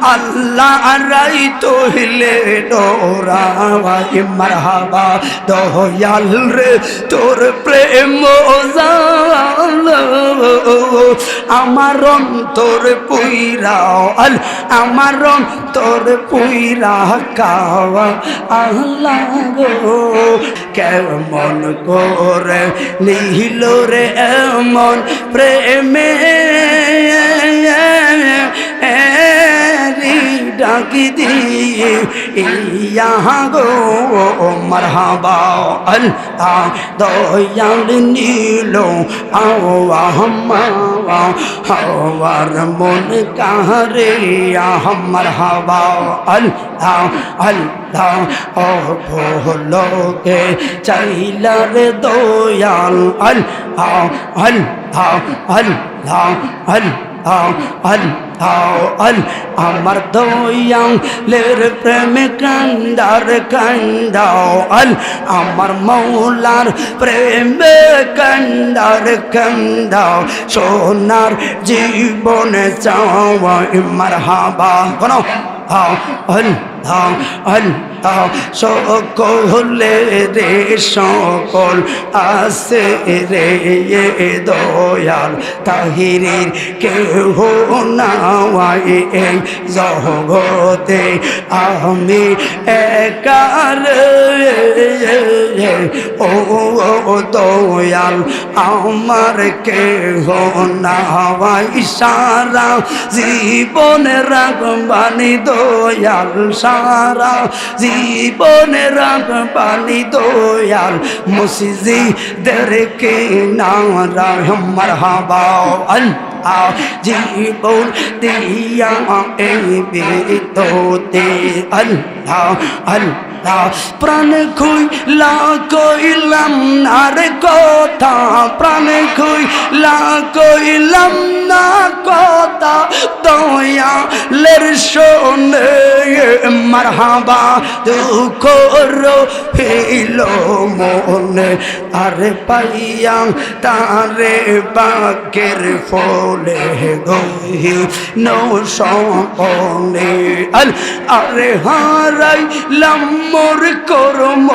আল্লাহ রাইতো হিলে ডোরাওয়াই মারহাবা দয়াল রে তোর প্রেম জালো আমার অন্তর পুইরাও আমার অন্তর পুইরা কাওয়া আল্লাহ গো কেমন করে নিহিল রে এমন প্রেমে ডাকি দিয়ে ইয়া গো মারহাবা আল্লাহ দয়াল নীল হাওয়ার মন কারে মারহাবা আল্লাহ আল্লাহ ও ভোলোকে চাইলা রে দয়াল আল্লাহ আল্লাহ আল্লাহ আল্লাহ আমার দয়ালের প্রেমে কান্দার কান্দাও আমার মৌলার প্রেমে কান্দার কান্দাও সোনার জীবনে চাওয়া মারহাবা কোনো সকলে রে সকল আছে রে দয়াল তাহিরের কেহ নাই এই জগতে আমি একার ও দয়াল আমার কেহ নাই সারা জীবন রাখবানি দয়াল সারা জীবনে রাখবানি দয়াল মসজিদের কিনারা মারহাবা আল্লাহ জীবন দিয়া এই বিততে আল্লাহ আল্লাহ প্রাণ খুইলা কইলাম না রে কথা প্রাণ খুইলা কইলাম না কথা দয়ালের শোনে মারহাবা দুঃখ রহিল মনে আরে পাইয়া তারে বাকের ফলে গহি নৌসনে আরে হারাইলাম মোর কর্ম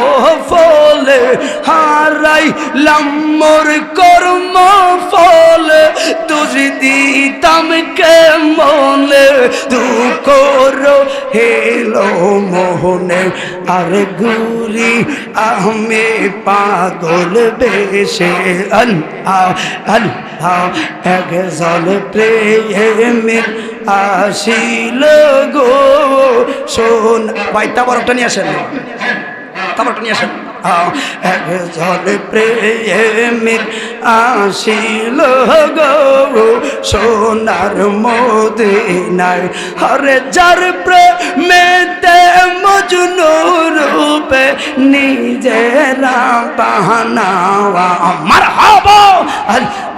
ফলে হারাইলাম মোর কর্ম ফলে তুঝি দিতাম কে মনে দুঃখ হেলো মোহনে আরে গুরি আমি পাগল বেশে আল্লাহ আল্লাহ একজন প্রেমিক আসিল গো শোন ভাই তাবারটা নিয়ে আসেন তাবারটা নিয়ে আসেন একজন প্রেমিক আসিল গো সোনার মদিনায় হরে যার প্রেমেতে মজনু রূপে নিজেরা বাহানাওয়া মারহাবা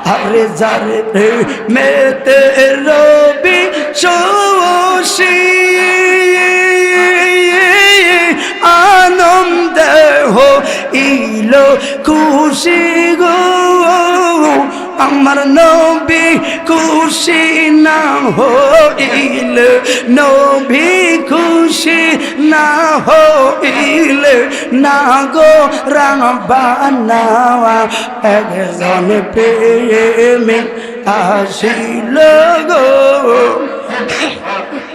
হরে যার প্রেমেতে রবি শোষী আনন্দ হো ইলো খুশি গো আমার নবী খুশি না হইলে নবী খুশি না হইলে না গো রাবানাওয়া একজন প্রেমিক আসিল গো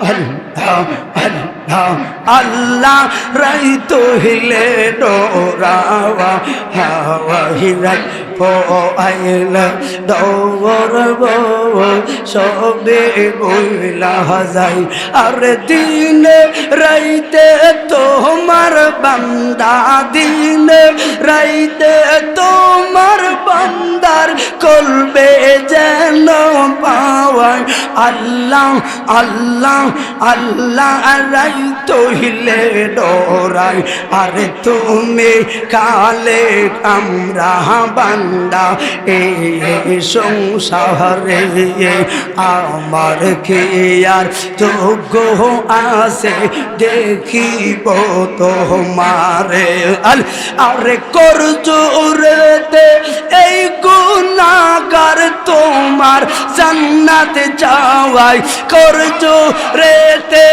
আল্লাহ আল্লাহ আল্লাহ রাইতো হিলে ডোরাওয়া হাওয়া হিরাই আইল দৌর সবে বইলা যাই আর দিন রাইতে তোমার বান্দা দিন রাইতে তোমার বান্দার কলবে যেন পাওয়ায় আল্লাহ আল্লাহ আল্লাহ রাই তহিলে ডরাই আরে তুমি কালে আমরা বান্দা এই সংসারে আমার কি আর যোগ্য আছে দেখিব তোমারে আরে করজুরেতে এই গুনাহগার তোমার জান্নাত যাওয়াই করজুরেতে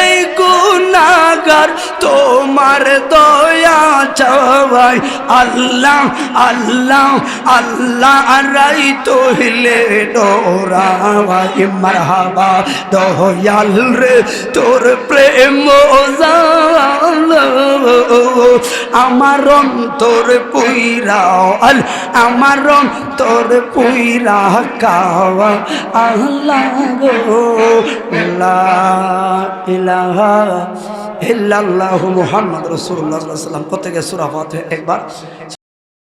এই গুনাহগার তোমার দয়া চাওয়াই আল্লাহ আল্লাহ আল্লাহ রাই তহিলে ডোরাওয়াই মারহাবা দয়াল রে তোর প্রেম আমার অন্তর পুইরাও আমার অন্তর পুইরা কাওয়া আল্লাহ গো লা ইলাহা ইল্লাল্লাহু মুহাম্মাদুর রাসূলুল্লাহ সাল্লাল্লাহু আলাইহি ওয়াসাল্লাম। প্রত্যেকে সূরা ফাতিহা একবার